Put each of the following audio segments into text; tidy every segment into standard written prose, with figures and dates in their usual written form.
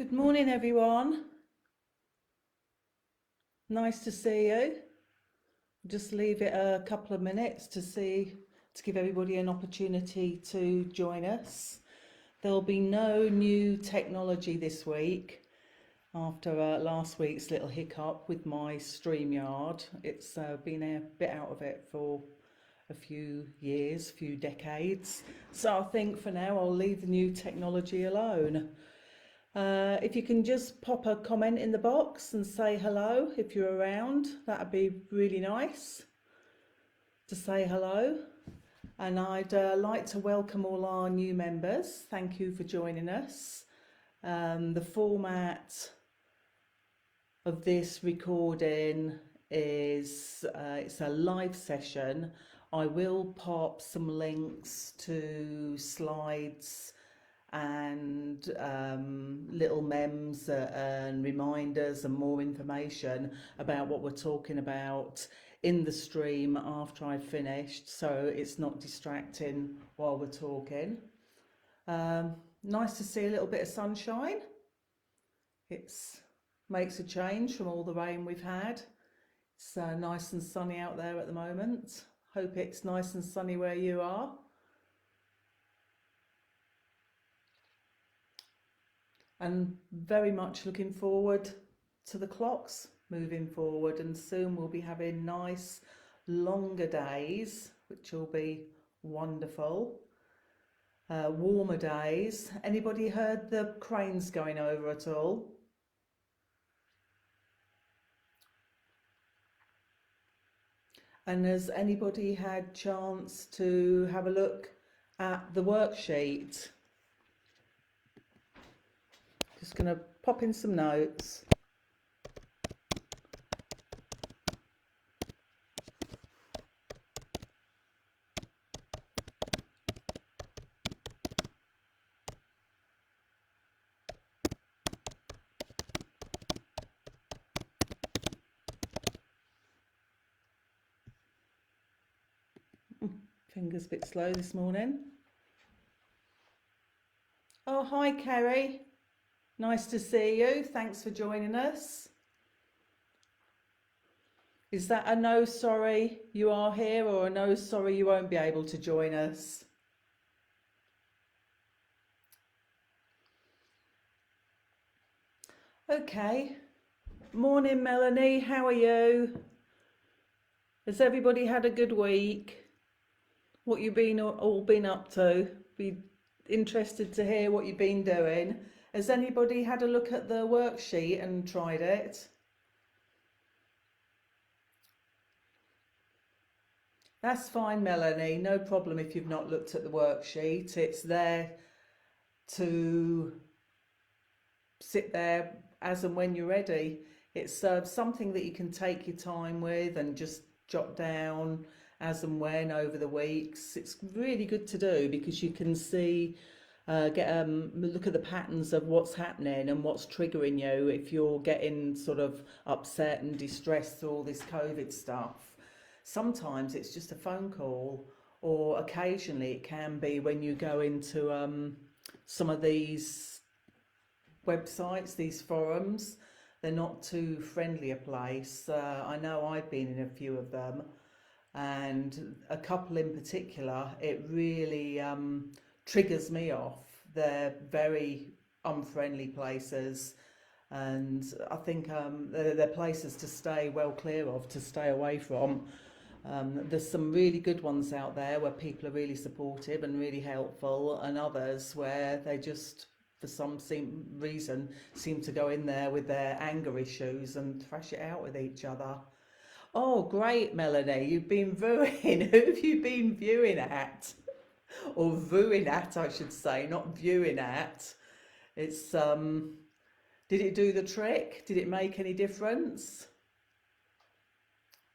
Good morning, everyone. Nice to see you. Just leave it a couple of minutes to give everybody an opportunity to join us. There'll be no new technology this week after last week's little hiccup with my StreamYard. It's been a bit out of it for a few years, few decades. So I think for now I'll leave the new technology alone. If you can just pop a comment in the box and say hello if you're around, that'd be really nice to say hello. And I'd like to welcome all our new members. Thank you for joining us. The format of this recording is it's a live session. I will pop some links to slides and little memes and reminders and more information about what we're talking about in the stream after I've finished, so it's not distracting while we're talking. Nice to see a little bit of sunshine. It makes a change from all the rain we've had. It's nice and sunny out there at the moment. Hope it's nice and sunny where you are. And very much looking forward to the clocks moving forward, and soon we'll be having nice longer days, which will be wonderful. Warmer days. Anybody heard the cranes going over at all? And has anybody had chance to have a look at the worksheet? Just going to pop in some notes. Fingers a bit slow this morning. Oh, hi, Kerry. Nice to see you. Thanks for joining us. Is that a no sorry you are here, or a no sorry you won't be able to join us? Okay. Morning, Melanie. How are you? Has everybody had a good week? What you've all been up to? Be interested to hear what you've been doing. Has anybody had a look at the worksheet and tried it? That's fine, Melanie. No problem if you've not looked at the worksheet. It's there to sit there as and when you're ready. It's something that you can take your time with and just jot down as and when over the weeks. It's really good to do because you can see get a look at the patterns of what's happening and what's triggering you if you're getting sort of upset and distressed through all this COVID stuff. Sometimes it's just a phone call, or occasionally it can be when you go into some of these websites, these forums. They're not too friendly a place. I know I've been in a few of them, and a couple in particular, it really triggers me off. They're very unfriendly places, and I think they're places to stay well clear of, to stay away from. There's some really good ones out there where people are really supportive and really helpful, and others where they just, for some reason, seem to go in there with their anger issues and thrash it out with each other. Oh, great, Melanie, you've been viewing. Who have you been viewing at? Or viewing at, I should say, not viewing at. It's did it do the trick? Did it make any difference?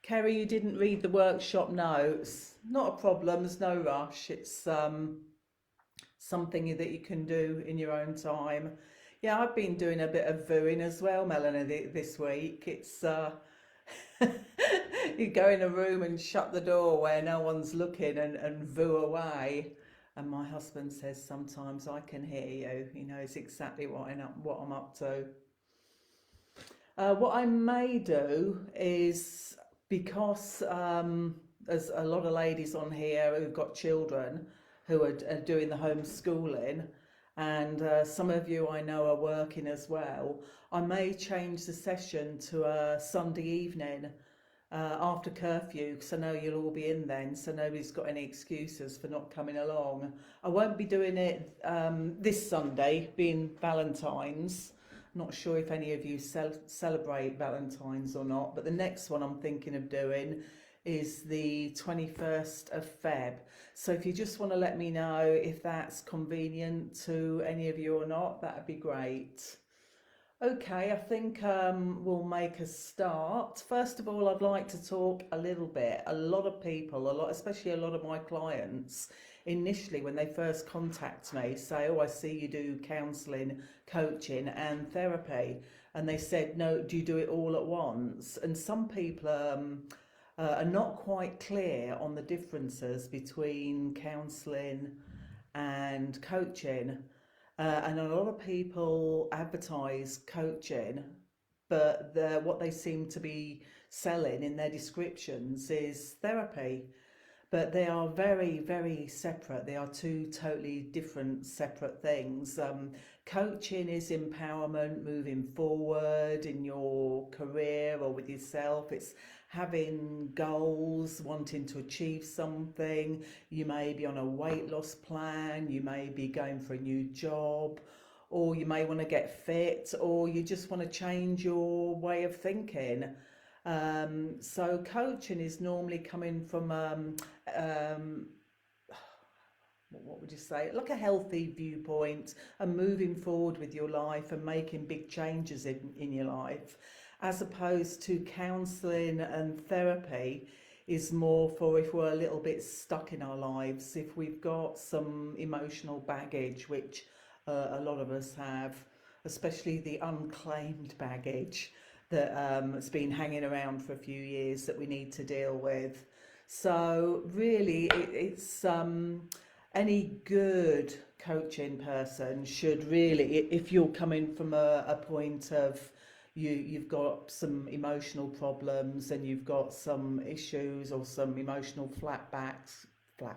Kerry, you didn't read the workshop notes. Not a problem, there's no rush. It's something that you can do in your own time. Yeah, I've been doing a bit of viewing as well, Melanie, this week. It's you go in a room and shut the door where no one's looking and voo away. And my husband says sometimes, I can hear you. He knows exactly what I'm up to. What I may do is, because there's a lot of ladies on here who've got children who are doing the homeschooling, and some of you I know are working as well, I may change the session to a Sunday evening after curfew, because I know you'll all be in then, so nobody's got any excuses for not coming along. I won't be doing it this Sunday, being Valentine's. Not sure if any of you celebrate Valentine's or not, but the next one I'm thinking of doing is the 21st of Feb. So if you just want to let me know if that's convenient to any of you or not, that'd be great. Okay, I think we'll make a start. First of all, I'd like to talk a little bit. A lot of people, especially a lot of my clients, initially when they first contact me, say, oh, I see you do counselling, coaching and therapy. And they said, no, do you do it all at once? And some people are not quite clear on the differences between counselling and coaching. And a lot of people advertise coaching, but what they seem to be selling in their descriptions is therapy. But they are very, very separate. They are two totally different, separate things. Coaching is empowerment, moving forward in your career or with yourself. It's having goals, wanting to achieve something. You may be on a weight loss plan, you may be going for a new job, or you may want to get fit, or you just want to change your way of thinking. So coaching is normally coming from what would you say, like a healthy viewpoint, and moving forward with your life and making big changes in your life, as opposed to counselling and therapy is more for if we're a little bit stuck in our lives, if we've got some emotional baggage, which a lot of us have, especially the unclaimed baggage that has been hanging around for a few years that we need to deal with. So really it's any good coaching person should really, if you're coming from a point of you've got some emotional problems and you've got some issues or some emotional flashbacks, like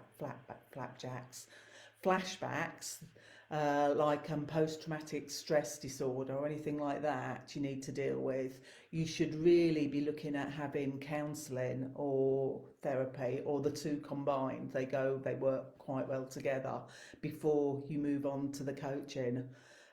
post-traumatic stress disorder or anything like that you need to deal with, you should really be looking at having counselling or therapy, or the two combined. They work quite well together before you move on to the coaching.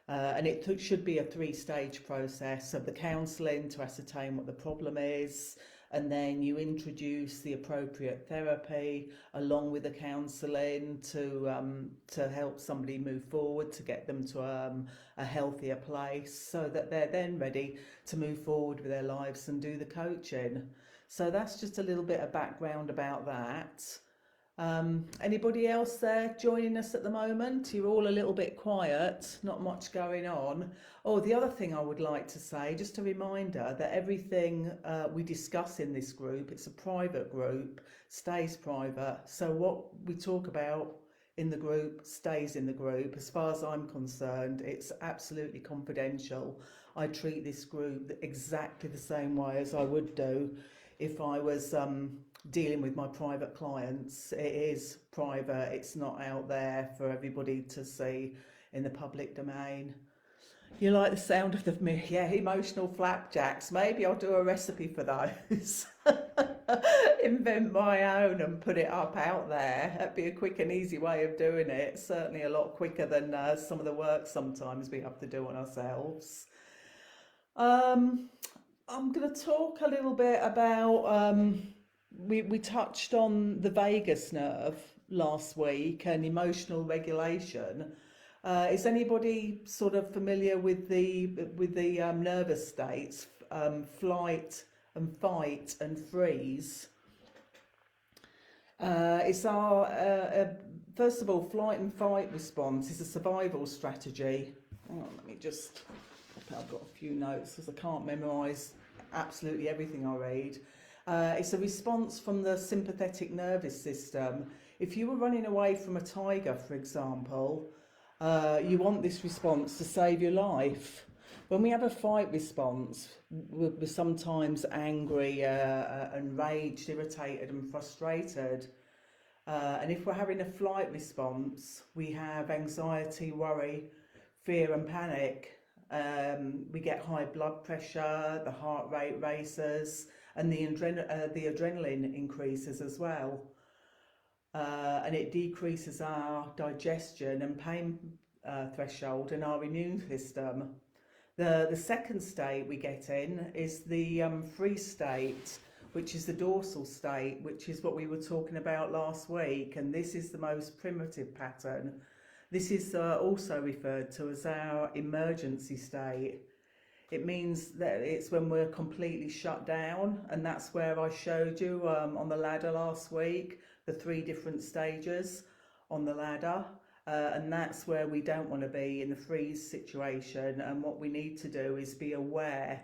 And it should be a 3-stage process of the counselling to ascertain what the problem is, and then you introduce the appropriate therapy along with the counselling to help somebody move forward, to get them to a healthier place, so that they're then ready to move forward with their lives and do the coaching. So that's just a little bit of background about that. Anybody else there joining us at the moment? You're all a little bit quiet, not much going on. Oh, the other thing I would like to say, just a reminder that everything we discuss in this group, it's a private group, stays private. So what we talk about in the group stays in the group. As far as I'm concerned, it's absolutely confidential. I treat this group exactly the same way as I would do if I was dealing with my private clients. It is private, it's not out there for everybody to see in the public domain. You like the sound of emotional flapjacks. Maybe I'll do a recipe for those. Invent my own and put it up out there. That'd be a quick and easy way of doing it. Certainly a lot quicker than some of the work sometimes we have to do on ourselves. I'm going to talk a little bit about, we touched on the vagus nerve last week and emotional regulation. Is anybody sort of familiar with the nervous states, flight and fight and freeze? It's our, first of all, flight and fight response is a survival strategy. Hang on, I've got a few notes because I can't memorise absolutely everything I read. It's a response from the sympathetic nervous system If you were running away from a tiger, for example, you want this response to save your life. When we have a fight response, we're sometimes angry, enraged, irritated and frustrated. And if we're having a flight response, we have anxiety, worry, fear and panic. We get high blood pressure, the heart rate races, and the adrenaline increases as well. And it decreases our digestion and pain threshold and our immune system. The second state we get in is the freeze state, which is the dorsal state, which is what we were talking about last week, and this is the most primitive pattern. This is also referred to as our emergency state. It means that it's when we're completely shut down, and that's where I showed you on the ladder last week, the 3 different stages on the ladder. And that's where we don't want to be, in the freeze situation. And what we need to do is be aware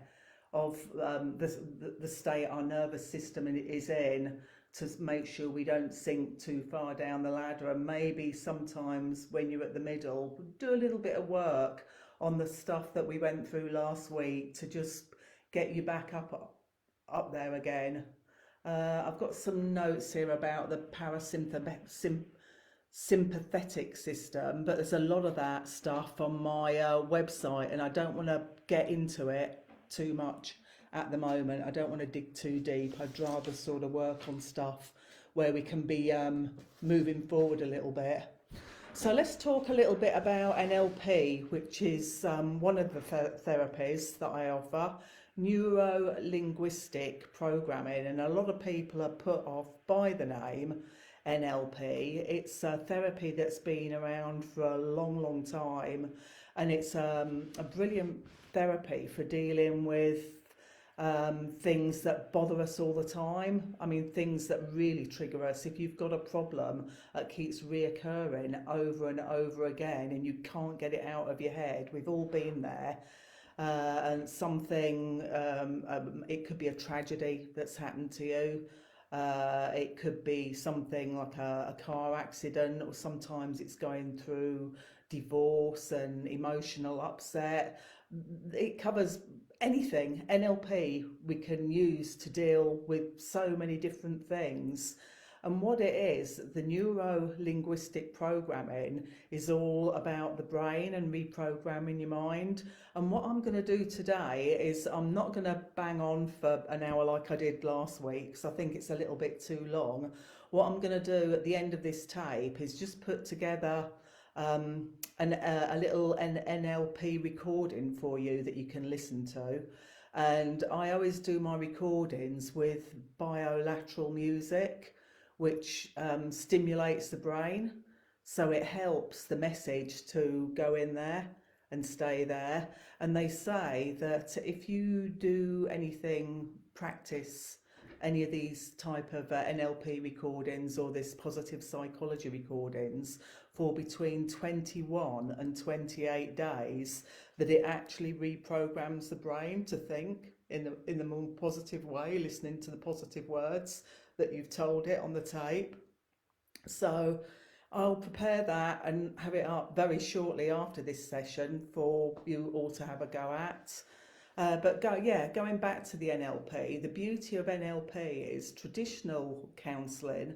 of the state our nervous system is in, to make sure we don't sink too far down the ladder. And maybe sometimes when you're at the middle, do a little bit of work on the stuff that we went through last week to just get you back up there again. I've got some notes here about the sympathetic system, but there's a lot of that stuff on my website, and I don't want to get into it too much at the moment. I don't want to dig too deep. I'd rather sort of work on stuff where we can be moving forward a little bit. So let's talk a little bit about NLP, which is one of the therapies that I offer, neuro-linguistic programming, and a lot of people are put off by the name NLP. It's a therapy that's been around for a long time, and it's a brilliant therapy for dealing with things that bother us all the time. I mean, things that really trigger us. If you've got a problem that keeps reoccurring over and over again and you can't get it out of your head, we've all been there. And something, it could be a tragedy that's happened to you. It could be something like a car accident, or sometimes it's going through divorce and emotional upset. It covers anything. NLP we can use to deal with so many different things. And what it is, the neuro-linguistic programming is all about the brain and reprogramming your mind. And what I'm going to do today is, I'm not going to bang on for an hour like I did last week, because I think it's a little bit too long. What I'm going to do at the end of this tape is just put together a little NLP recording for you that you can listen to. And I always do my recordings with bilateral music, which stimulates the brain, so it helps the message to go in there and stay there. And they say that if you do practice any of these type of NLP recordings or this positive psychology recordings for between 21 and 28 days, that it actually reprograms the brain to think in the more positive way, listening to the positive words that you've told it on the tape. So I'll prepare that and have it up very shortly after this session for you all to have a go at. Going back to the NLP, the beauty of NLP is traditional counselling.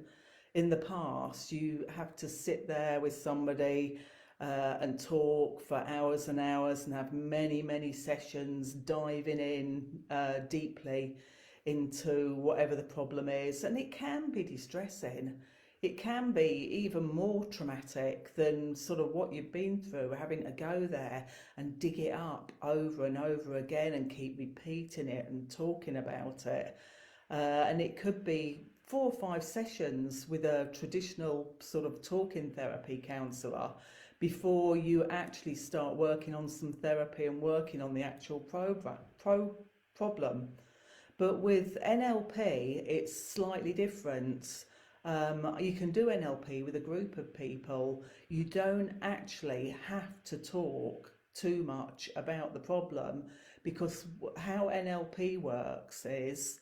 In the past, you have to sit there with somebody and talk for hours and hours and have many sessions diving in deeply into whatever the problem is, and it can be distressing. It can be even more traumatic than sort of what you've been through, having to go there and dig it up over and over again and keep repeating it and talking about it. And it could be 4 or 5 sessions with a traditional sort of talking therapy counsellor before you actually start working on some therapy and working on the actual problem. But with NLP, it's slightly different. You can do NLP with a group of people. You don't actually have to talk too much about the problem, because how NLP works is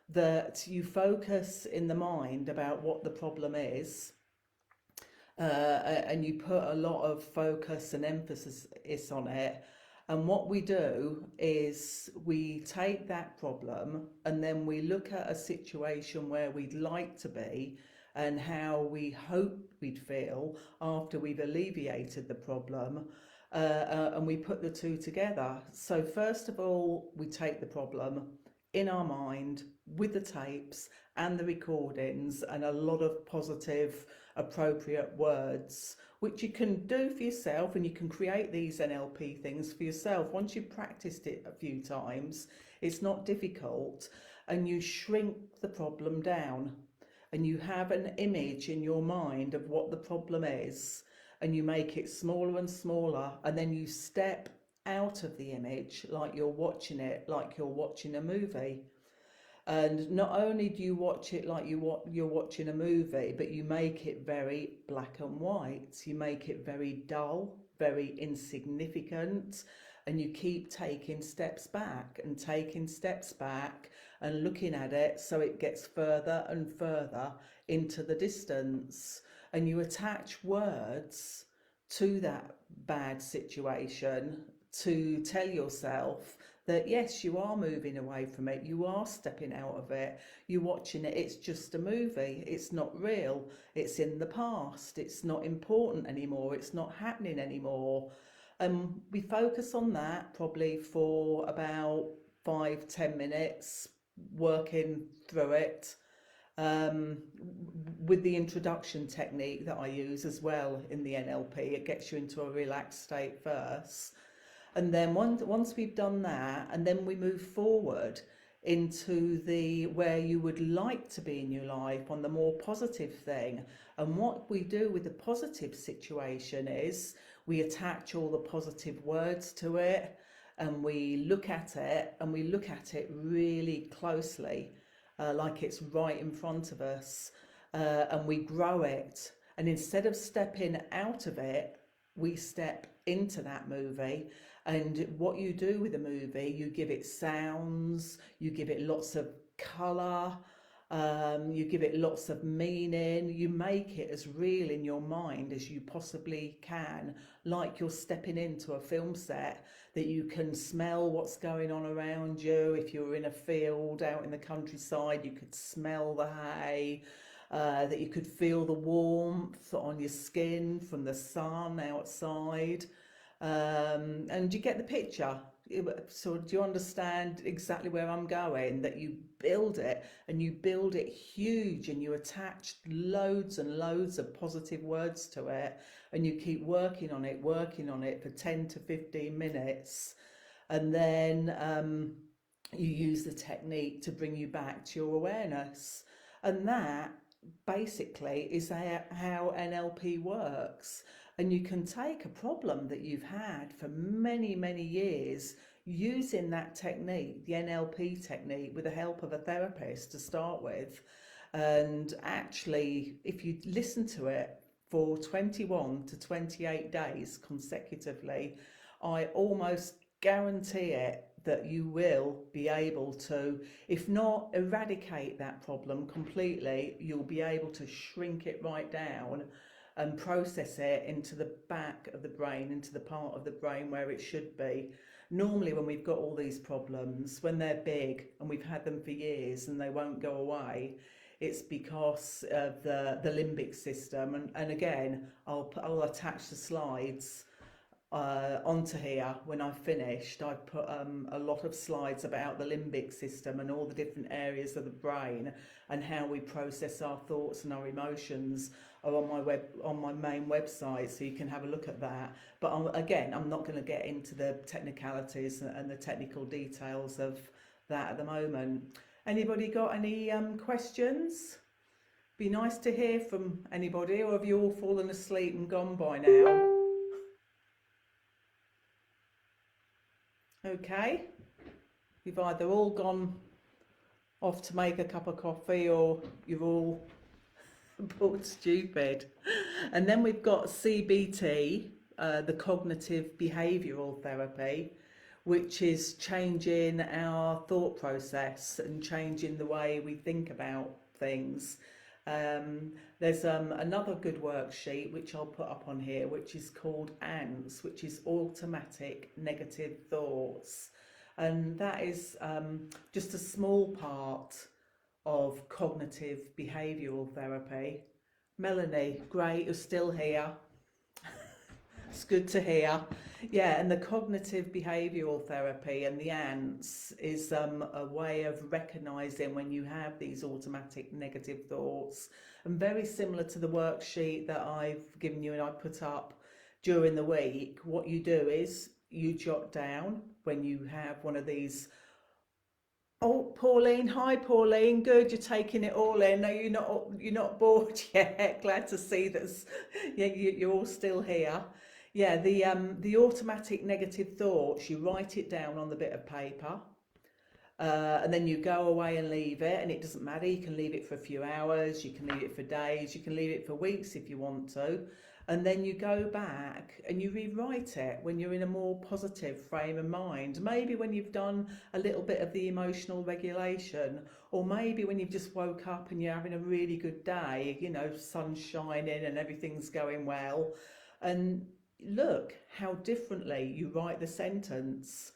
that you focus in the mind about what the problem is, and you put a lot of focus and emphasis on it. And what we do is we take that problem and then we look at a situation where we'd like to be and how we hope we'd feel after we've alleviated the problem. And we put the two together. So, first of all, we take the problem in our mind with the tapes and the recordings and a lot of positive, appropriate words, which you can do for yourself, and you can create these NLP things for yourself. Once you've practiced it a few times, it's not difficult, and you shrink the problem down and you have an image in your mind of what the problem is, and you make it smaller and smaller, and then you step out of the image like you're watching it, like you're watching a movie. And not only do you watch it like you're watching a movie, but you make it very black and white. You make it very dull, very insignificant, and you keep taking steps back and taking steps back and looking at it so it gets further and further into the distance. And you attach words to that bad situation to tell yourself that yes, you are moving away from it, you are stepping out of it, you're watching it, it's just a movie, it's not real, it's in the past, it's not important anymore, it's not happening anymore. We focus on that probably for about 5-10 minutes, working through it, um, with the introduction technique that I use as well in the NLP. It gets you into a relaxed state first. And then once we've done that, and then we move forward into the where you would like to be in your life on the more positive thing. And what we do with the positive situation is we attach all the positive words to it, and we look at it, and we look at it really closely, like it's right in front of us, and we grow it. And instead of stepping out of it, we step into that movie. And what you do with a movie, you give it sounds, you give it lots of colour, you give it lots of meaning, you make it as real in your mind as you possibly can, like you're stepping into a film set, that you can smell what's going on around you. If you're in a field out in the countryside, you could smell the hay, that you could feel the warmth on your skin from the sun outside. And you get the picture. So do you understand exactly where I'm going? That you build it, and you build it huge, and you attach loads and loads of positive words to it, and you keep working on it for 10 to 15 minutes. And then you use the technique to bring you back to your awareness. And that basically is how NLP works. And you can take a problem that you've had for many, many years using that technique, the NLP technique, with the help of a therapist to start with. And actually, if you listen to it for 21 to 28 days consecutively, I almost guarantee it that you will be able to, if not eradicate that problem completely, you'll be able to shrink it right down and process it into the back of the brain, into the part of the brain where it should be. Normally when we've got all these problems, when they're big and we've had them for years and they won't go away, it's because of the limbic system. And again, I'll attach the slides onto here when I've finished. I've put a lot of slides about the limbic system and all the different areas of the brain and how we process our thoughts and our emotions are on my main website, so you can have a look at that. But I'm not going to get into the technicalities and the technical details of that at the moment. Anybody got any questions? Be nice to hear from anybody, or have you all fallen asleep and gone by now? Okay, you've either all gone off to make a cup of coffee, or you've all bored stupid. And then we've got CBT, the cognitive behavioural therapy, which is changing our thought process and changing the way we think about things. There's another good worksheet which I'll put up on here, which is called ANTS, which is Automatic Negative Thoughts. And that is just a small part of cognitive behavioural therapy. Melanie, great, you're still here. It's good to hear. Yeah, and the cognitive behavioural therapy and the ANTS is a way of recognising when you have these automatic negative thoughts. And very similar to the worksheet that I've given you and I put up during the week, what you do is you jot down when you have one of these. Oh, Pauline, hi Pauline, good, you're taking it all in. No, you're not bored yet. Glad to see that. Yeah, you're all still here. Yeah, the automatic negative thoughts, you write it down on the bit of paper, and then you go away and leave it, and it doesn't matter. You can leave it for a few hours, you can leave it for days, you can leave it for weeks if you want to, and then you go back and you rewrite it when you're in a more positive frame of mind. Maybe when you've done a little bit of the emotional regulation, or maybe when you've just woke up and you're having a really good day, you know, sun's shining and everything's going well, and look how differently you write the sentence.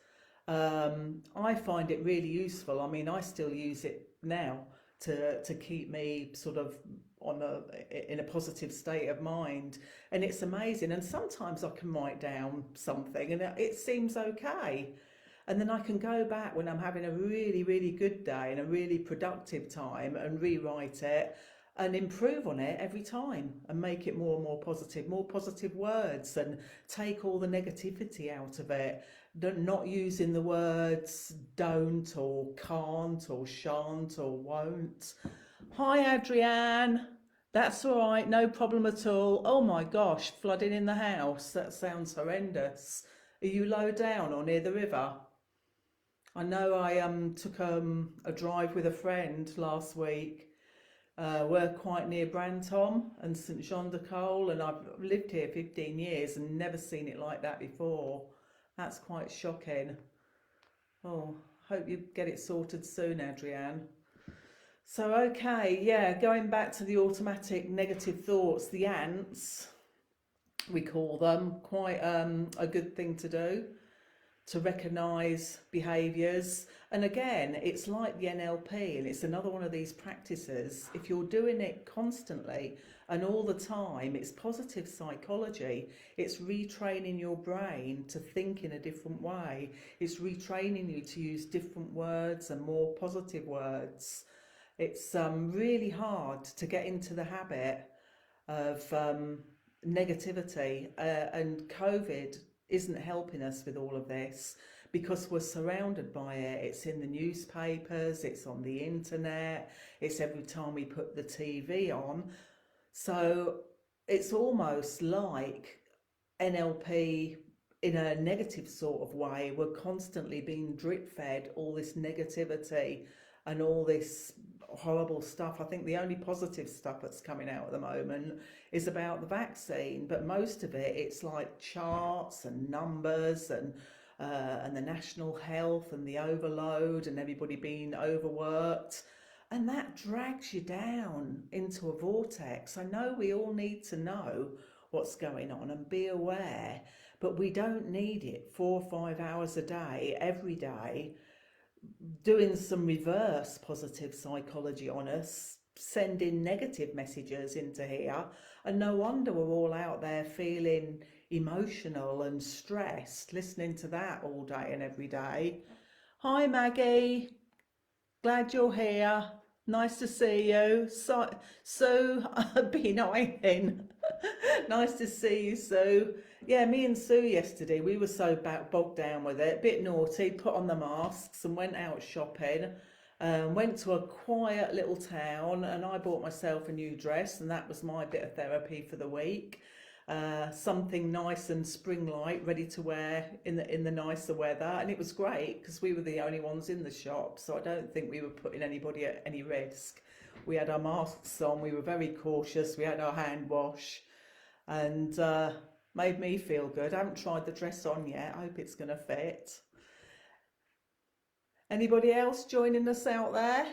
I find it really useful. I mean, I still use it now to keep me sort of in a positive state of mind, and it's amazing. And sometimes I can write down something and it seems okay, and then I can go back when I'm having a really, really good day and a really productive time and rewrite it and improve on it every time and make it more and more positive words, and take all the negativity out of it. Not using the words don't or can't or shan't or won't. Hi Adrienne, that's all right, no problem at all. Oh my gosh, flooding in the house, that sounds horrendous. Are you low down or near the river? I know I took a drive with a friend last week. We're quite near Brantom and St Jean de Cole, and I've lived here 15 years and never seen it like that before. That's quite shocking. Oh, hope you get it sorted soon, Adrienne. So, okay, yeah, going back to the automatic negative thoughts, the ants, we call them, quite a good thing to do, to recognise behaviours. And again, it's like the NLP, and it's another one of these practices. If you're doing it constantly and all the time, it's positive psychology. It's retraining your brain to think in a different way. It's retraining you to use different words and more positive words. It's really hard to get into the habit of negativity, and COVID isn't helping us with all of this because we're surrounded by it. It's in the newspapers, it's on the internet, it's every time we put the TV on. So it's almost like NLP in a negative sort of way. We're constantly being drip fed all this negativity and all this horrible stuff. I think the only positive stuff that's coming out at the moment is about the vaccine, but most of it, it's like charts and numbers and the national health and the overload and everybody being overworked, and that drags you down into a vortex. I know we all need to know what's going on and be aware, but we don't need it 4 or 5 hours a day every day doing some reverse positive psychology on us, sending negative messages into here. And no wonder we're all out there feeling emotional and stressed, listening to that all day and every day. Hi Maggie, glad you're here. Nice to see you. Sue, B9. Nice to see you, Sue. Yeah, me and Sue yesterday, we were so bogged down with it, bit naughty, put on the masks and went out shopping. Went to a quiet little town and I bought myself a new dress, and that was my bit of therapy for the week. Something nice and spring-like, ready to wear in the nicer weather, and it was great because we were the only ones in the shop, so I don't think we were putting anybody at any risk. We had our masks on, we were very cautious, we had our hand wash, and made me feel good. I haven't tried the dress on yet, I hope it's going to fit. Anybody else joining us out there?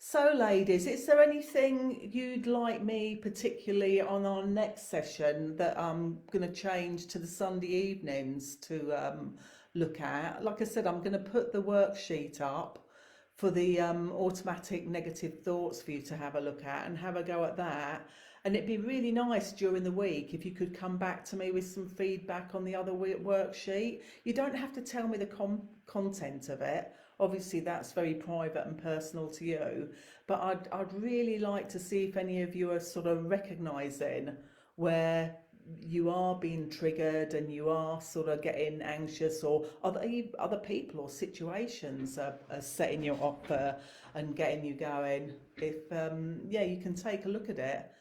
So, ladies, is there anything you'd like me, particularly on our next session, that I'm going to change to the Sunday evenings to look at? Like I said, I'm going to put the worksheet up for the automatic negative thoughts for you to have a look at and have a go at that. And it'd be really nice during the week if you could come back to me with some feedback on the other worksheet. You don't have to tell me the content of it. Obviously, that's very private and personal to you. But I'd really like to see if any of you are sort of recognising where you are being triggered and you are sort of getting anxious, or other people or situations are setting you off and getting you going. If yeah, you can take a look at it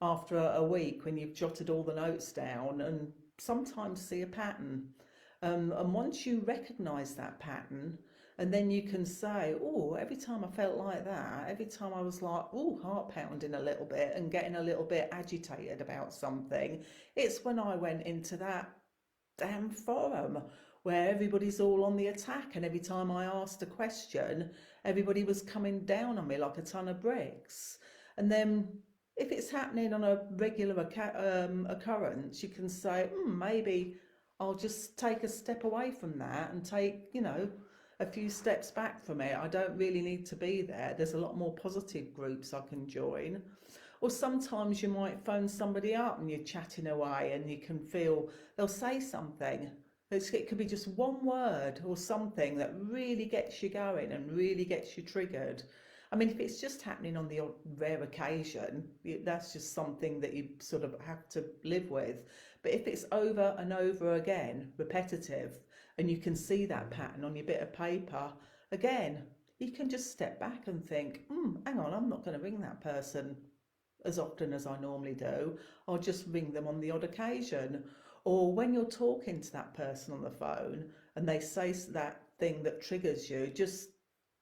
after a week when you've jotted all the notes down and sometimes see a pattern. And once you recognise that pattern, and then you can say, oh, every time I felt like that, every time I was like, oh, heart pounding a little bit and getting a little bit agitated about something, it's when I went into that damn forum where everybody's all on the attack, and every time I asked a question, everybody was coming down on me like a ton of bricks. And then if it's happening on a regular occurrence, you can say, maybe I'll just take a step away from that and take, a few steps back from it. I don't really need to be there. There's a lot more positive groups I can join. Or sometimes you might phone somebody up and you're chatting away and you can feel they'll say something. It could be just one word or something that really gets you going and really gets you triggered. I mean, if it's just happening on the rare occasion, that's just something that you sort of have to live with. But if it's over and over again, repetitive, and you can see that pattern on your bit of paper, again, you can just step back and think, hang on, I'm not going to ring that person as often as I normally do. I'll just ring them on the odd occasion. Or when you're talking to that person on the phone and they say that thing that triggers you, just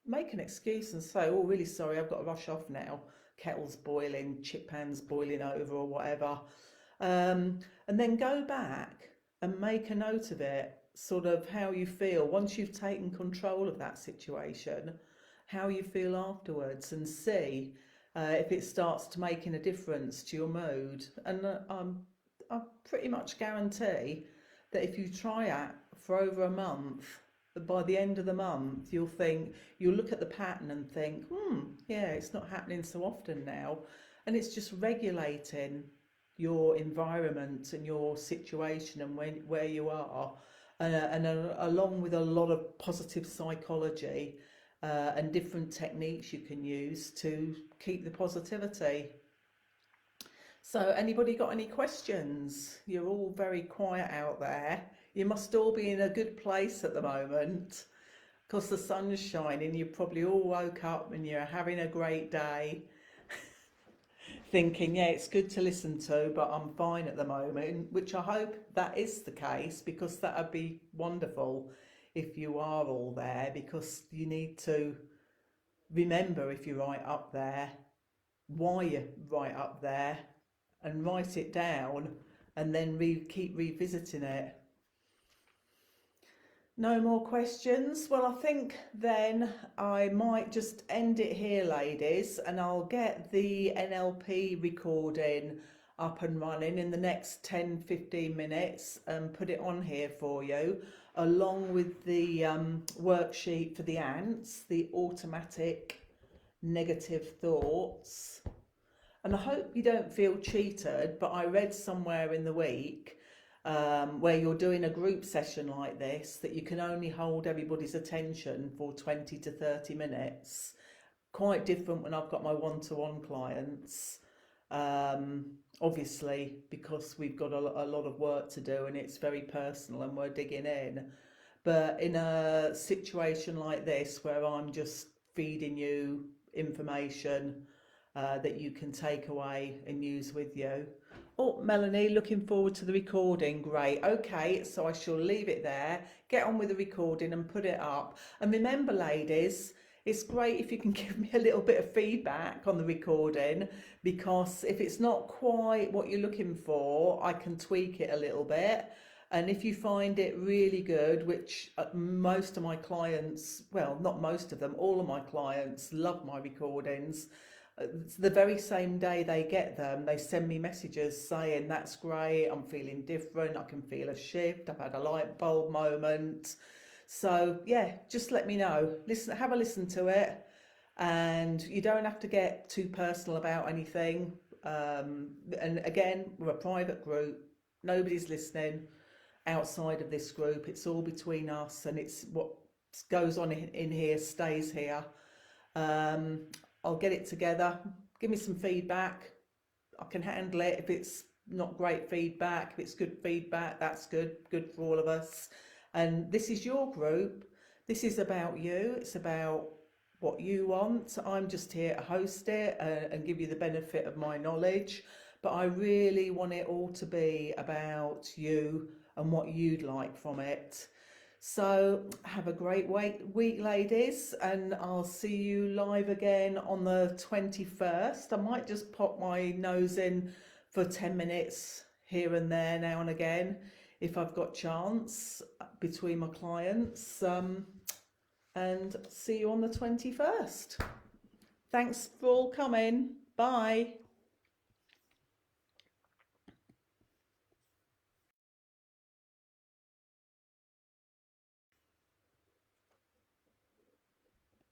make an excuse and say, oh, really sorry, I've got to rush off now. Kettle's boiling, chip pan's boiling over or whatever. And then go back and make a note of it, sort of how you feel once you've taken control of that situation, how you feel afterwards, and see if it starts to making a difference to your mood. And I pretty much guarantee that if you try it for over a month, by the end of the month, you'll look at the pattern and think, yeah, it's not happening so often now. And it's just regulating your environment and your situation and where you are, and along with a lot of positive psychology and different techniques you can use to keep the positivity. So anybody got any questions? You're all very quiet out there. You must all be in a good place at the moment because the sun's shining. You probably all woke up and you're having a great day thinking, yeah, it's good to listen to, but I'm fine at the moment, which I hope that is the case, because that would be wonderful if you are all there, because you need to remember, if you're right up there, why you're right up there, and write it down, and then keep revisiting it. No more questions? Well, I think then I might just end it here, ladies, and I'll get the NLP recording up and running in the next 10-15 minutes and put it on here for you, along with the worksheet for the ants, the automatic negative thoughts. And I hope you don't feel cheated, but I read somewhere in the week where you're doing a group session like this, that you can only hold everybody's attention for 20 to 30 minutes. Quite different when I've got my one-to-one clients, obviously, because we've got a lot of work to do and it's very personal and we're digging in. But in a situation like this, where I'm just feeding you information that you can take away and use with you. Oh, Melanie, looking forward to the recording. Great. Okay, so I shall leave it there. Get on with the recording and put it up. And remember, ladies, it's great if you can give me a little bit of feedback on the recording, because if it's not quite what you're looking for, I can tweak it a little bit. And if you find it really good, which most of my clients, well, not most of them, all of my clients love my recordings. It's the very same day they get them, they send me messages saying, that's great, I'm feeling different, I can feel a shift, I've had a light bulb moment. So yeah, just let me know. Listen, have a listen to it, and you don't have to get too personal about anything. And again, we're a private group, nobody's listening outside of this group. It's all between us, and it's what goes on in here stays here. Um, I'll get it together. Give me some feedback. I can handle it. If it's not great feedback, if it's good feedback, that's good. Good for all of us. And this is your group. This is about you. It's about what you want. I'm just here to host it and give you the benefit of my knowledge. But I really want it all to be about you and what you'd like from it. So have a great week, ladies, and I'll see you live again on the 21st. I might just pop my nose in for 10 minutes here and there now and again if I've got chance between my clients. And see you on the 21st. Thanks for all coming. Bye.